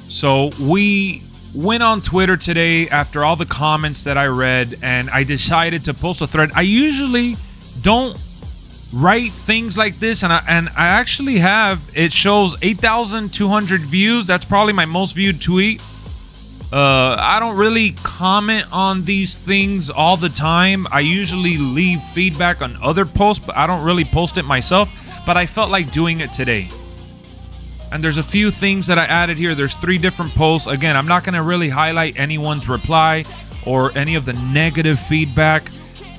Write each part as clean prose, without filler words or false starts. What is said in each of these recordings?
So we went on Twitter today after all the comments that I read, and I decided to post a thread. I usually don't write things like this, and I actually have. It shows 8,200 views. That's probably my most viewed tweet. I don't really comment on these things all the time. I usually leave feedback on other posts, but I don't really post it myself. But I felt like doing it today. And there's a few things that I added here. There's 3 different posts. Again, I'm not going to really highlight anyone's reply or any of the negative feedback.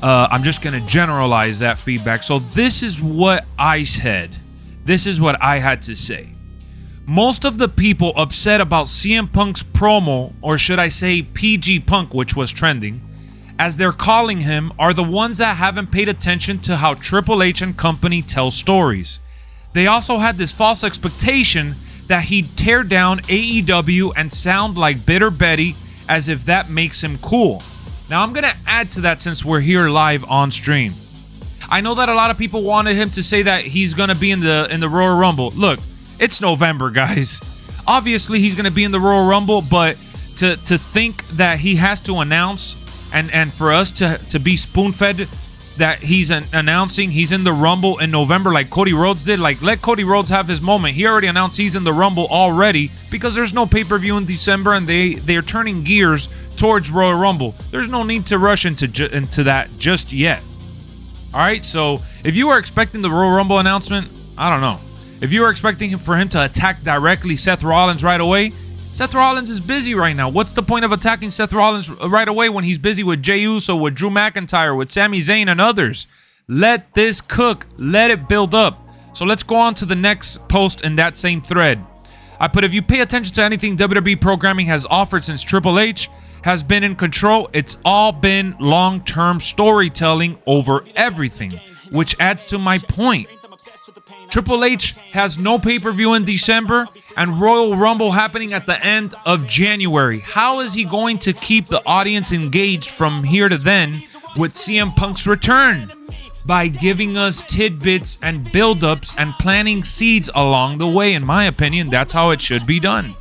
I'm just going to generalize that feedback. So this is what I said. This is what I had to say. Most of the people upset about CM Punk's promo, or should I say PG Punk, which was trending, as they're calling him, are the ones that haven't paid attention to how Triple H and company tell stories. They also had this false expectation that he'd tear down AEW and sound like Bitter Betty, as if that makes him cool. Now, I'm going to add to that since we're here live on stream. I know that a lot of people wanted him to say that he's going to be in the Royal Rumble. Look, it's November, guys. Obviously, he's going to be in the Royal Rumble, but to think that he has to announce and for us to be spoon-fed that he's announcing he's in the Rumble in November like Cody Rhodes did. Like, let Cody Rhodes have his moment. He already announced he's in the Rumble already because there's no pay-per-view in December, and they're turning gears towards Royal Rumble. There's no need to rush into that just yet. All right, so if you were expecting the Royal Rumble announcement, I don't know. If you were expecting for him to attack directly Seth Rollins right away, Seth Rollins is busy right now. What's the point of attacking Seth Rollins right away when he's busy with Jey Uso, with Drew McIntyre, with Sami Zayn, and others? Let this cook. Let it build up. So let's go on to the next post in that same thread. I put, if you pay attention to anything WWE programming has offered since Triple H has been in control, it's all been long-term storytelling over everything, which adds to my point. Triple H has no pay-per-view in December and Royal Rumble happening at the end of January. How is he going to keep the audience engaged from here to then with CM Punk's return? By giving us tidbits and build-ups and planting seeds along the way. In my opinion, that's how it should be done.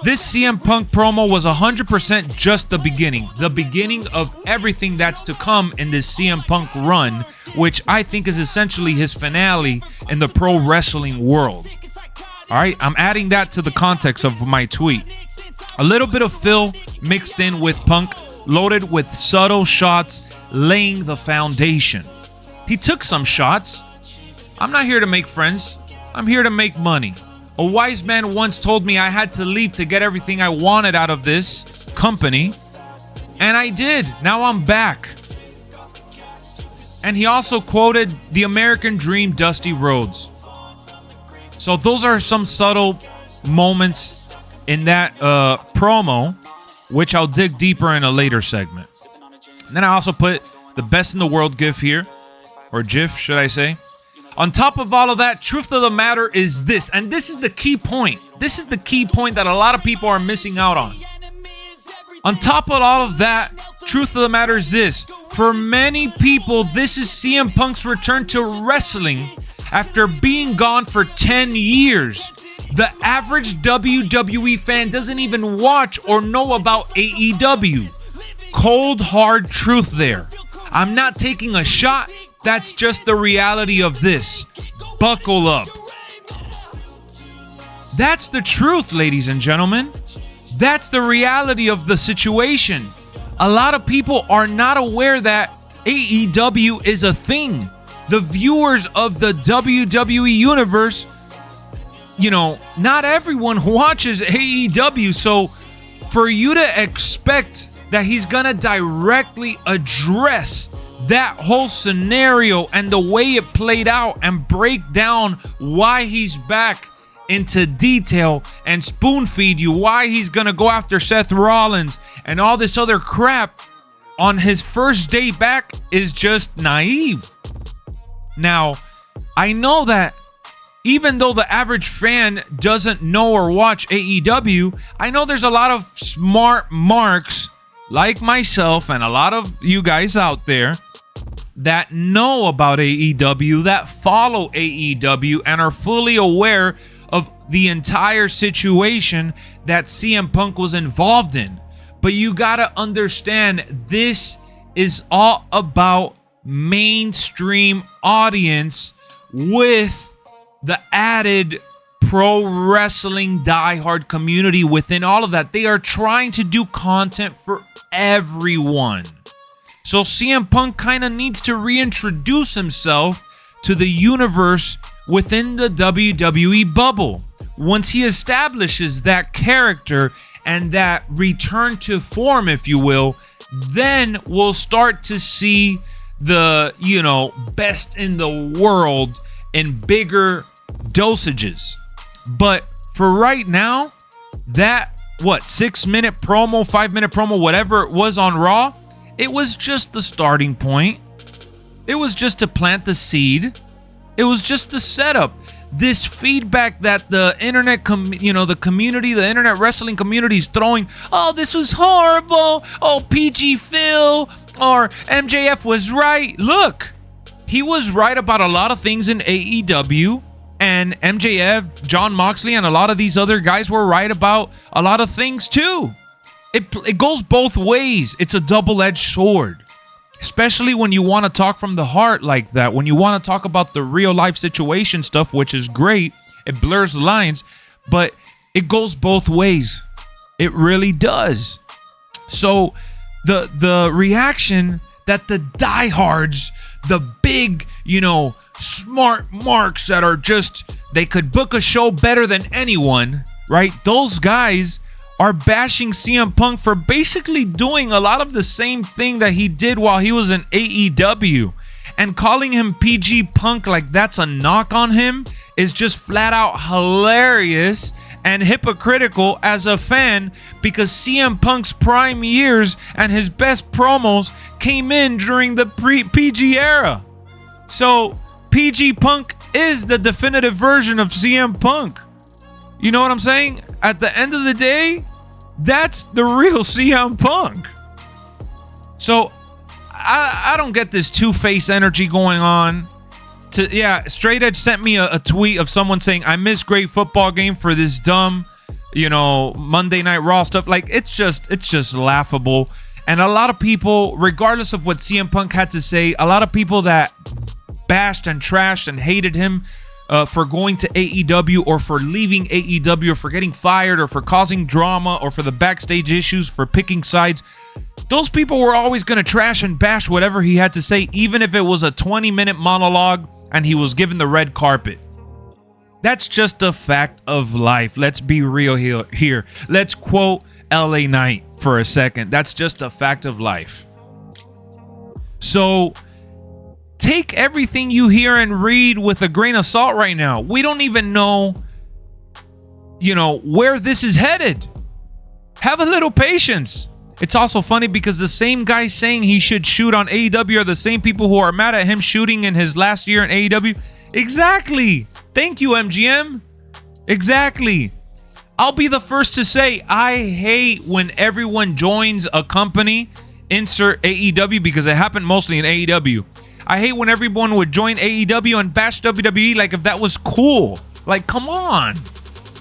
This CM Punk promo was 100% just the beginning of everything that's to come in this CM Punk run, which I think is essentially his finale in the pro wrestling world. All right, I'm adding that to the context of my tweet. A little bit of Phil mixed in with Punk, loaded with subtle shots, laying the foundation. He took some shots. I'm not here to make friends. I'm here to make money. A wise man once told me I had to leave to get everything I wanted out of this company. And I did. Now I'm back. And he also quoted the American Dream, Dusty Rhodes. So those are some subtle moments in that promo, which I'll dig deeper in a later segment. And then I also put the best in the world gif here. Or GIF, should I say. On top of all of that, truth of the matter is this. And this is the key point. This is the key point that a lot of people are missing out on. On top of all of that, truth of the matter is this. For many people, this is CM Punk's return to wrestling after being gone for 10 years. The average WWE fan doesn't even watch or know about AEW. Cold, hard truth there. I'm not taking a shot. That's just the reality of this. Buckle up. That's the truth, ladies and gentlemen. That's the reality of the situation. A lot of people are not aware that AEW is a thing. The viewers of the WWE universe, not everyone watches AEW. So for you to expect that he's going to directly address that whole scenario and the way it played out and break down why he's back into detail and spoon feed you why he's gonna go after Seth Rollins and all this other crap on his first day back is just naive. Now, I know that even though the average fan doesn't know or watch AEW, I know there's a lot of smart marks like myself and a lot of you guys out there that know about AEW, that follow AEW, and are fully aware of the entire situation that CM Punk was involved in. But you gotta understand, this is all about mainstream audience with the added pro wrestling diehard community within all of that. They are trying to do content for everyone. So CM Punk kind of needs to reintroduce himself to the universe within the WWE bubble. Once he establishes that character and that return to form, if you will, then we'll start to see the, best in the world in bigger dosages. But for right now, that 6-minute promo, 5-minute promo, whatever it was on Raw, it was just the starting point. It was just to plant the seed. It was just the setup. This feedback that the internet, the community, the internet wrestling community is throwing. Oh, this was horrible. Oh, PG Phil or MJF was right. Look, he was right about a lot of things in AEW. And MJF, John Moxley, and a lot of these other guys were right about a lot of things too. It goes both ways. It's a double-edged sword. Especially when you want to talk from the heart like that. When you want to talk about the real-life situation stuff, which is great. It blurs the lines. But it goes both ways. It really does. So the reaction that the diehards, the big, smart marks that are just, they could book a show better than anyone, right? Those guys are bashing CM Punk for basically doing a lot of the same thing that he did while he was in AEW. And calling him PG Punk like that's a knock on him is just flat out hilarious and hypocritical as a fan, because CM Punk's prime years and his best promos came in during the PG era. So PG Punk is the definitive version of CM Punk. You know what I'm saying? At the end of the day, that's the real CM Punk. So I don't get this two-face energy going on. Straight Edge sent me a tweet of someone saying, I miss great football game for this dumb, Monday Night Raw stuff. Like, it's just laughable. And a lot of people, regardless of what CM Punk had to say, a lot of people that bashed and trashed and hated him for going to AEW or for leaving AEW or for getting fired or for causing drama or for the backstage issues, for picking sides, those people were always going to trash and bash whatever he had to say, even if it was a 20-minute monologue and he was given the red carpet. That's just a fact of life. Let's be real here. Let's quote LA Knight for a second. That's just a fact of life. So take everything you hear and read with a grain of salt right now. We don't even know, where this is headed. Have a little patience. It's also funny because the same guys saying he should shoot on AEW are the same people who are mad at him shooting in his last year in AEW. Exactly. Thank you, MGM. Exactly. I'll be the first to say I hate when everyone joins a company, insert AEW, because it happened mostly in AEW. I hate when everyone would join AEW and bash WWE like if that was cool. Like, come on.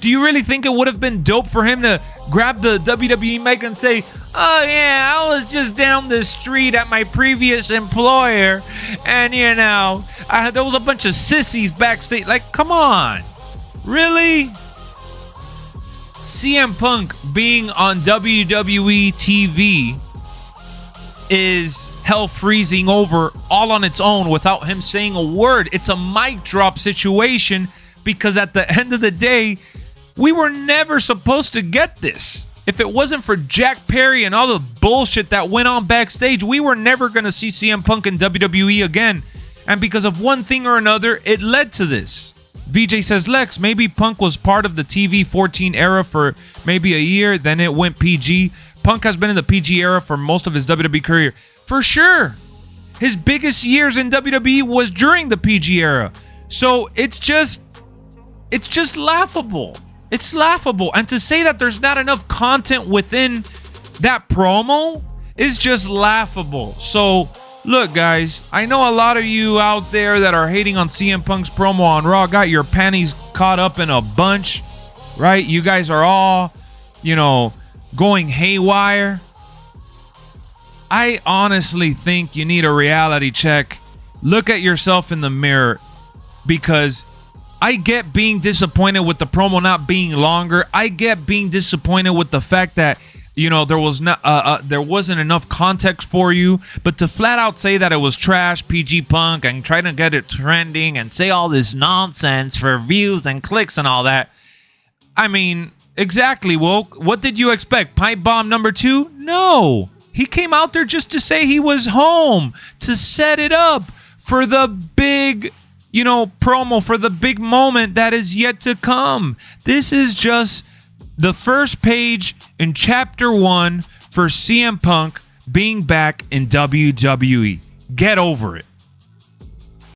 Do you really think it would have been dope for him to grab the WWE mic and say, oh yeah, I was just down the street at my previous employer and there was a bunch of sissies backstage. Like, come on. Really? CM Punk being on WWE TV is hell freezing over all on its own without him saying a word. It's a mic drop situation because at the end of the day, we were never supposed to get this. If it wasn't for Jack Perry and all the bullshit that went on backstage, we were never going to see CM Punk in WWE again. And because of one thing or another, it led to this. VJ says, Lex, maybe Punk was part of the TV 14 era for maybe a year, then it went PG. Punk has been in the PG era for most of his WWE career. For sure. His biggest years in WWE was during the PG era. So it's just laughable. It's laughable. And to say that there's not enough content within that promo is just laughable. So Look, guys, I know a lot of you out there that are hating on CM Punk's promo on Raw got your panties caught up in a bunch, right? You guys are all, going haywire. I honestly think you need a reality check. Look at yourself in the mirror, because I get being disappointed with the promo not being longer. I get being disappointed with the fact that there wasn't enough context for you, but to flat out say that it was trash, PG Punk, and try to get it trending and say all this nonsense for views and clicks and all that. I mean, exactly, Woke. What did you expect? Pipe bomb number 2? No. He came out there just to say he was home, to set it up for the big, promo, for the big moment that is yet to come. This is just the first page in chapter 1 for CM Punk being back in WWE. Get over it.